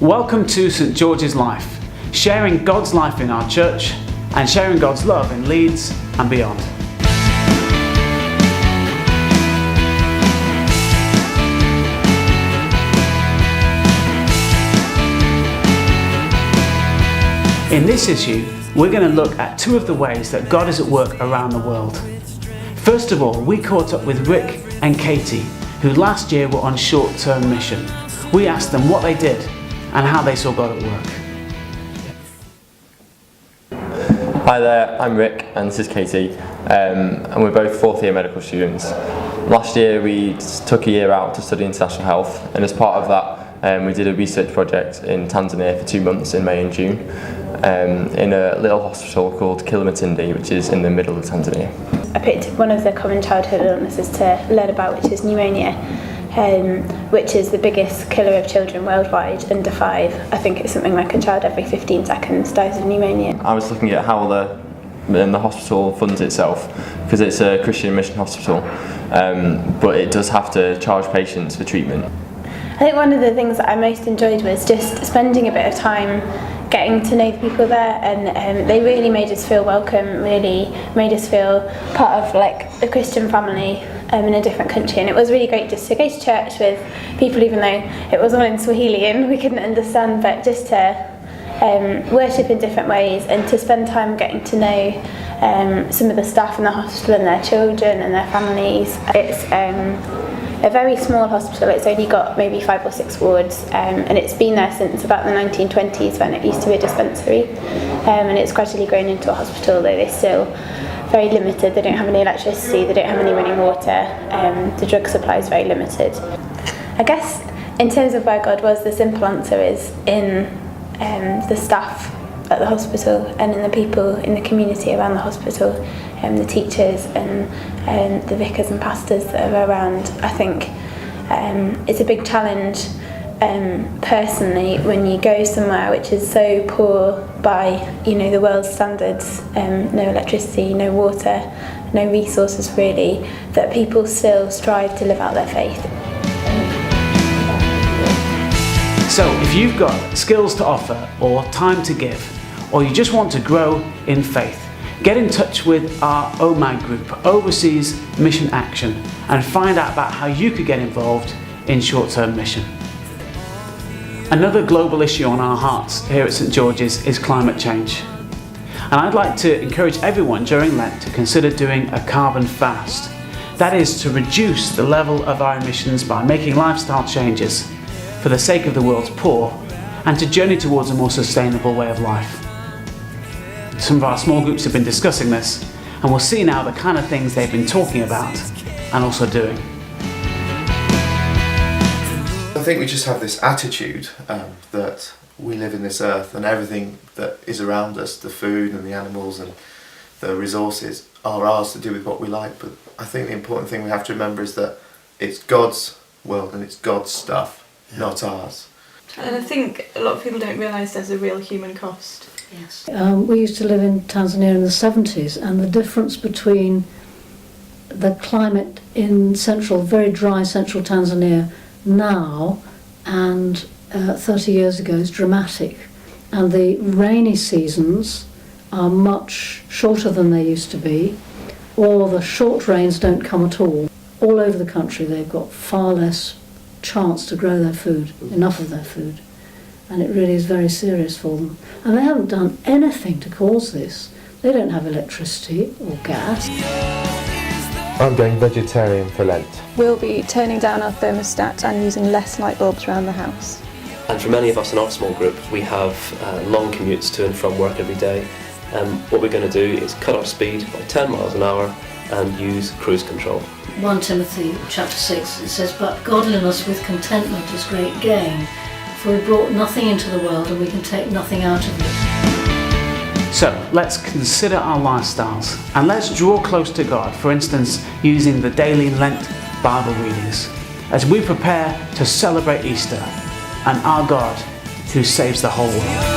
Welcome to St George's Life, sharing God's life in our church and sharing God's love in Leeds and beyond. In this issue, we're going to look at two of the ways that God is at work around the world. First of all, we caught up with Rick and Katie, who last year were on short-term mission. We asked them what they did and how they saw God at work. Hi there, I'm Rick and this is Katie, and we're both fourth year medical students. Last year we took a year out to study international health, and as part of that we did a research project in Tanzania for 2 months in May and June in a little hospital called Kilimatindi, which is in the middle of Tanzania. I picked one of the common childhood illnesses to learn about, which is pneumonia, which is the biggest killer of children worldwide under 5. I think it's something like a child every 15 seconds dies of pneumonia. I was looking at how the hospital funds itself, because it's a Christian mission hospital, but it does have to charge patients for treatment. I think one of the things that I most enjoyed was just spending a bit of time getting to know the people there, and they really made us feel welcome, really made us feel part of like a Christian family in a different country. And it was really great just to go to church with people, even though it was all in Swahili and we couldn't understand, but just to worship in different ways and to spend time getting to know some of the staff in the hospital and their children and their families. It's a very small hospital. It's only got maybe 5 or 6 wards, and it's been there since about the 1920s when it used to be a dispensary, and it's gradually grown into a hospital, though they're still very limited. They don't have any electricity, they don't have any running water, the drug supply is very limited. I guess in terms of where God was, the simple answer is in the staff at the hospital and in the people in the community around the hospital, the teachers and the vicars and pastors that are around. I think it's a big challenge personally when you go somewhere which is so poor by the world's standards, no electricity, no water, no resources really, that people still strive to live out their faith. So if you've got skills to offer or time to give, or you just want to grow in faith, get in touch with our OMAG group, Overseas Mission Action, and find out about how you could get involved in short-term mission. Another global issue on our hearts here at St George's is climate change. And I'd like to encourage everyone during Lent to consider doing a carbon fast. That is to reduce the level of our emissions by making lifestyle changes for the sake of the world's poor and to journey towards a more sustainable way of life. Some of our small groups have been discussing this, and we'll see now the kind of things they've been talking about and also doing. I think we just have this attitude that we live in this earth and everything that is around us, the food and the animals and the resources, are ours to do with what we like. But I think the important thing we have to remember is that it's God's world and it's God's stuff, not ours. And I think a lot of people don't realise there's a real human cost. Yes. We used to live in Tanzania in the 70s, and the difference between the climate in very dry central Tanzania now and 30 years ago is dramatic. And the rainy seasons are much shorter than they used to be, or the short rains don't come at all. All over the country they've got far less chance to grow their food, enough of their food. And it really is very serious for them. And they haven't done anything to cause this. They don't have electricity or gas. I'm going vegetarian for Lent. We'll be turning down our thermostat and using less light bulbs around the house. And for many of us in our small group, we have long commutes to and from work every day. What we're going to do is cut our speed by 10 miles an hour and use cruise control. 1 Timothy chapter 6, it says, "But godliness with contentment is great gain. For we brought nothing into the world and we can take nothing out of it." So let's consider our lifestyles and let's draw close to God, for instance using the daily Lent Bible readings, as we prepare to celebrate Easter and our God who saves the whole world.